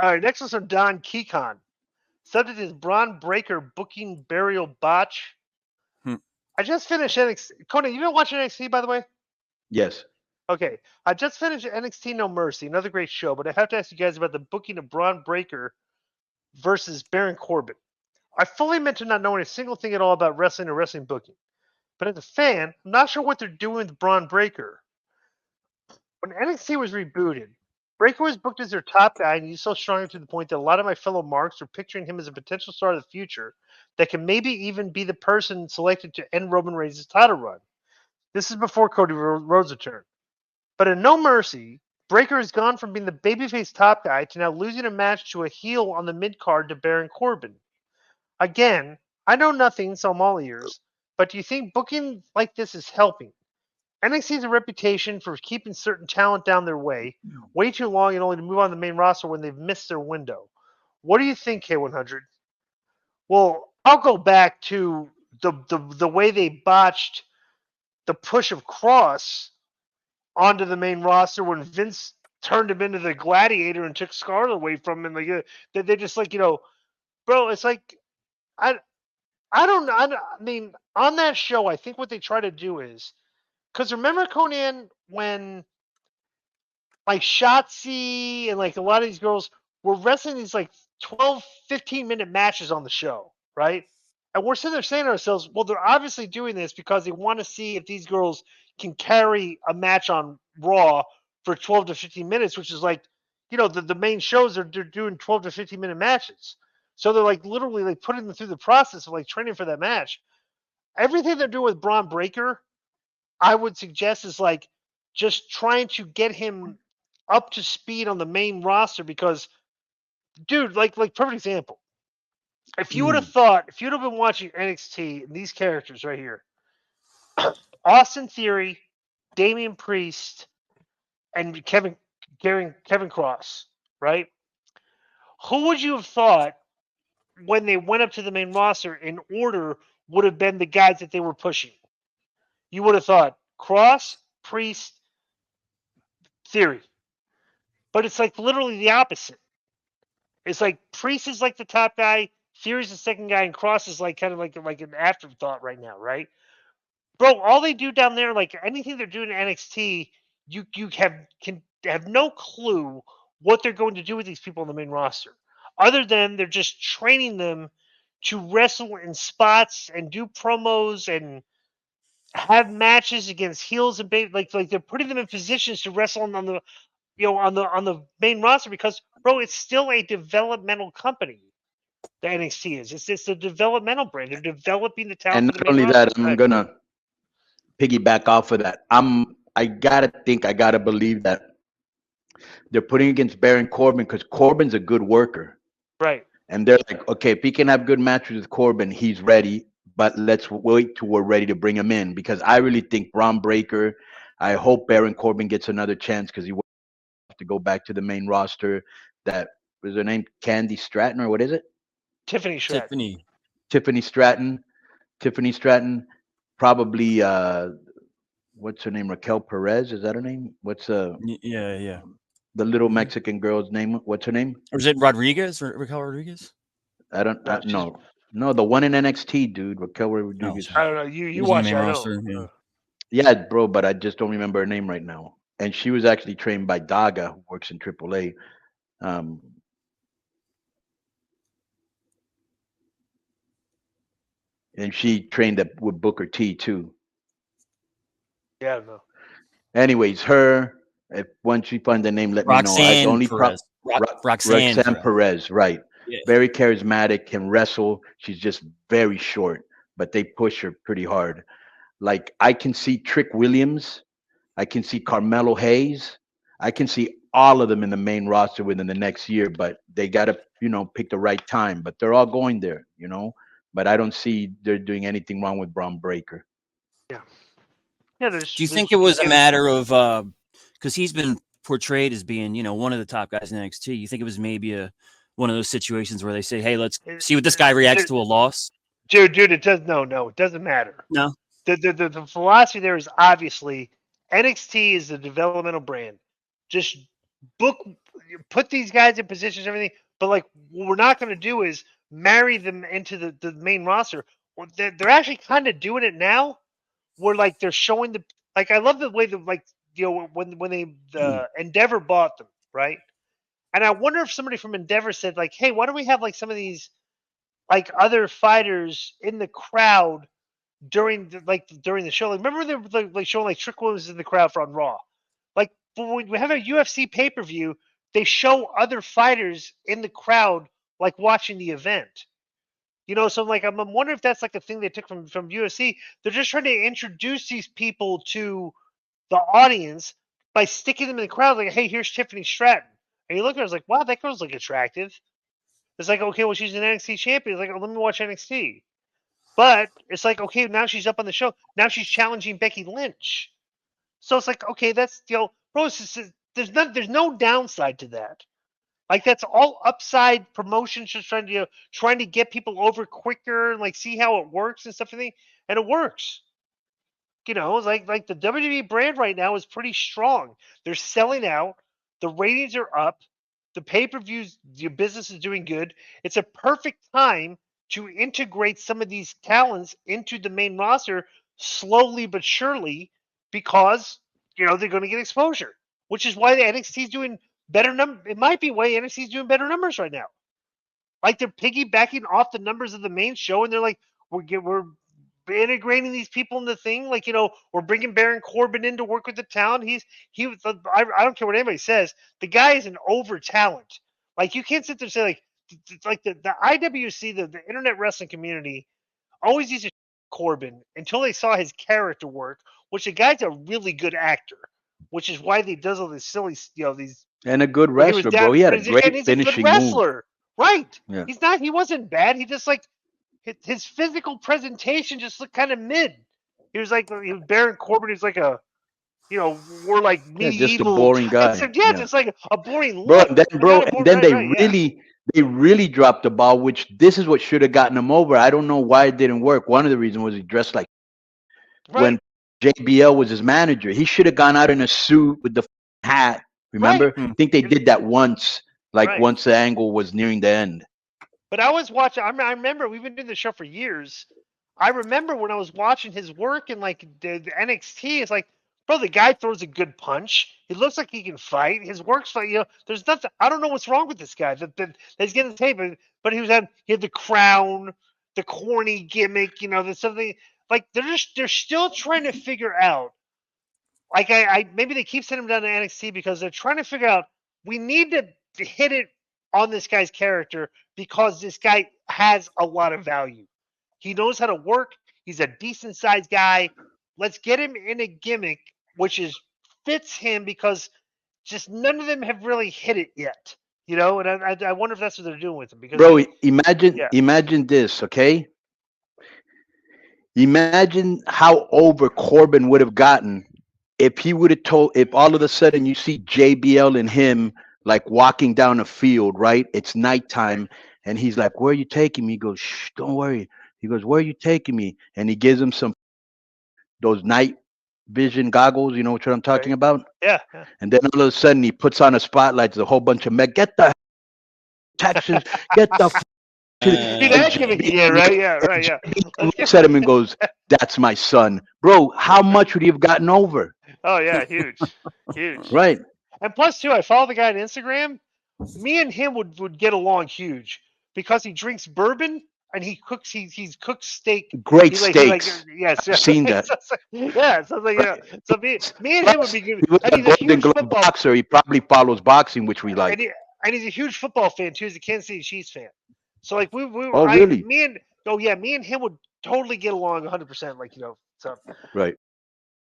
All right, next one's from Don Kekon. Subject is Bron Breakker booking burial botch. I just finished NXT. Konnan, you been watching NXT, by the way? Yes. Okay. I just finished NXT No Mercy, another great show, but I have to ask you guys about the booking of Bron Breakker versus Baron Corbin. I fully meant to not knowing a single thing at all about wrestling or wrestling booking. But as a fan, I'm not sure what they're doing with Bron Breakker. When NXT was rebooted, Breakker was booked as their top guy, and he's so strong to the point that a lot of my fellow marks are picturing him as a potential star of the future that can maybe even be the person selected to end Roman Reigns' title run. This is before Cody Rhodes' return. But in No Mercy, Breakker has gone from being the babyface top guy to now losing a match to a heel on the mid card to Baron Corbin. Again, I know nothing, so I'm all ears. But do you think booking like this is helping? NXT has a reputation for keeping certain talent down their way too long and only to move on to the main roster when they've missed their window. What do you think, K100? Well, I'll go back to the way they botched the push of Cross onto the main roster when Vince turned him into the Gladiator and took Scarlett away from him. Like they just like, bro, it's like I mean, on that show, I think what they try to do is, because remember, Konnan, when like Shotzi and like a lot of these girls were wrestling these like 12, 15-minute matches on the show, right? And we're sitting there saying to ourselves, well, they're obviously doing this because they want to see if these girls can carry a match on Raw for 12 to 15 minutes, which is like, the main shows they're doing 12 to 15-minute matches. So they're like literally like putting them through the process of like training for that match. Everything they're doing with Bron Breakker, I would suggest is like just trying to get him up to speed on the main roster because, dude, like perfect example. If you would have thought, if you'd have been watching NXT and these characters right here, Austin Theory, Damian Priest, and Kevin Cross, right? Who would you have thought when they went up to the main roster in order would have been the guys that they were pushing? You would have thought Cross, Priest, Theory. But it's like literally the opposite. It's like Priest is like the top guy, Theory's the second guy, and Cross is like kind of like an afterthought right now, right? Bro, all they do down there, like anything they're doing in NXT, you can have no clue what they're going to do with these people on the main roster. Other than they're just training them to wrestle in spots and do promos and have matches against heels and like they're putting them in positions to wrestle on the on the main roster because, bro, it's still a developmental company. The NXT is. It's a developmental brand. They're developing the talent. And for the not main only roster. that, I'm gonna piggyback off of that. I gotta believe that they're putting against Baron Corbin because Corbin's a good worker. Right. And they're like, okay, if he can have good matches with Corbin, he's ready. But let's wait till we're ready to bring him in because I really think Bron Breakker. I hope Baron Corbin gets another chance because he will have to go back to the main roster. That was her name, Candy Stratton, or what is it? Tiffany Stratton. Tiffany Stratton. Tiffany Stratton. Probably what's her name? Raquel Perez. Is that her name? What's yeah. the little Mexican girl's name? What's her name? Or is it Rodriguez? Raquel Rodriguez? I don't know. No, the one in NXT, dude. Raquel Rodriguez. I don't know. You watch the it. main I roster. know. Yeah, bro, but I just don't remember her name right now. And she was actually trained by Daga, who works in AAA. And she trained up with Booker T too. Yeah, I don't know. Anyways, her. If once you find the name, let Roxanne me know. Perez. Roxanne Perez, right? Yeah. Very charismatic, can wrestle. She's just very short, but they push her pretty hard. Like I can see Trick Williams, I can see Carmelo Hayes, I can see all of them in the main roster within the next year, but they gotta, pick the right time. But they're all going there, But I don't see they're doing anything wrong with Bron Breakker. Yeah. Yeah. Do you think it was a matter of because he's been portrayed as being, one of the top guys in NXT? You think it was maybe one of those situations where they say, "Hey, let's see what this guy reacts to a loss"? Dude, it does no, it doesn't matter. No. The philosophy there is obviously NXT is a developmental brand. Just put these guys in positions and everything, but like what we're not going to do is marry them into the main roster. Well, they're actually kind of doing it now, where like they're showing I love the way when they Endeavor bought them, right? And I wonder if somebody from Endeavor said like, hey, why don't we have like some of these like other fighters in the crowd during the show? Like, remember they were like showing like Trick Williams in the crowd on Raw. Like when we have a UFC pay-per-view, they show other fighters in the crowd like watching the event. So like I'm wondering if that's like a thing they took from UFC. They're just trying to introduce these people to the audience by sticking them in the crowd. Like, hey, here's Tiffany Stratton, and you look at her, it's like, wow, that girl's like attractive. It's like, okay, well, she's an NXT champion. It's like, oh, let me watch NXT. But it's like, okay, now she's up on the show. Now she's challenging Becky Lynch. So it's like, okay, that's bro. There's no downside to that. Like that's all upside promotions, just trying to get people over quicker and like see how it works and stuff, and it works. It's like the WWE brand right now is pretty strong. They're selling out. The ratings are up. The pay-per-views, your business is doing good. It's a perfect time to integrate some of these talents into the main roster slowly but surely, because they're going to get exposure, which is why the NXT is doing better It might be why NXT is doing better numbers right now. Like they're piggybacking off the numbers of the main show, and they're like, we're integrating these people in the thing. Like, we're bringing Baron Corbin in to work with the talent. I don't care what anybody says. The guy is an over talent. Like, you can't sit there and say like the IWC, the internet wrestling community always used to Corbin until they saw his character work, which the guy's a really good actor, which is why he does all this silly, these. And a good wrestler, bro. He had a great finishing move. Right. Yeah. He wasn't bad. He just like, his physical presentation just looked kind of mid. He was Baron Corbin. He's like we're like medieval. Just a boring guy. Just like a boring look. They really dropped the ball, which this is what should have gotten him over. I don't know why it didn't work. One of the reasons was he dressed like when JBL was his manager. He should have gone out in a suit with the hat. Remember? I think they did that once, once the angle was nearing the end. But I was watching. I remember we've been doing the show for years. I remember when I was watching his work in like the NXT. It's like, bro, the guy throws a good punch. He looks like he can fight. His work's like, there's nothing. I don't know what's wrong with this guy. That's getting the tape. But he had the crown, the corny gimmick. There's something like they're still trying to figure out. Like maybe they keep sending him down to NXT because they're trying to figure out. We need to hit it on this guy's character because this guy has a lot of value. He knows how to work. He's a decent sized guy. Let's get him in a gimmick which fits him, because just none of them have really hit it yet. And I wonder if that's what they're doing with him. Because bro, imagine this, okay? Imagine how over Corbin would have gotten if he would have if all of a sudden you see JBL and him like walking down a field, right? It's nighttime, and he's like, "Where are you taking me?" He goes, "Shh, don't worry." He goes, "Where are you taking me?" And he gives him those night vision goggles. You know what I'm talking about? Yeah. And then all of a sudden he puts on a spotlight. There's a whole bunch of men. Get the Texans. Get the. Yeah. Looks at him and goes, "That's my son, bro." How much would he have gotten over? Oh yeah, huge. Right. And plus, too, I follow the guy on Instagram. Me and him would get along huge because he drinks bourbon and he cooks. He's cooked steak. Great steaks. Yes, I've seen that. So like, so me and him would be good. He was a Golden Glove boxer. He probably follows boxing, which we like. And he's a huge football fan too. He's a Kansas City Chiefs fan. So like really? Me and him would totally get along 100%. Like So right.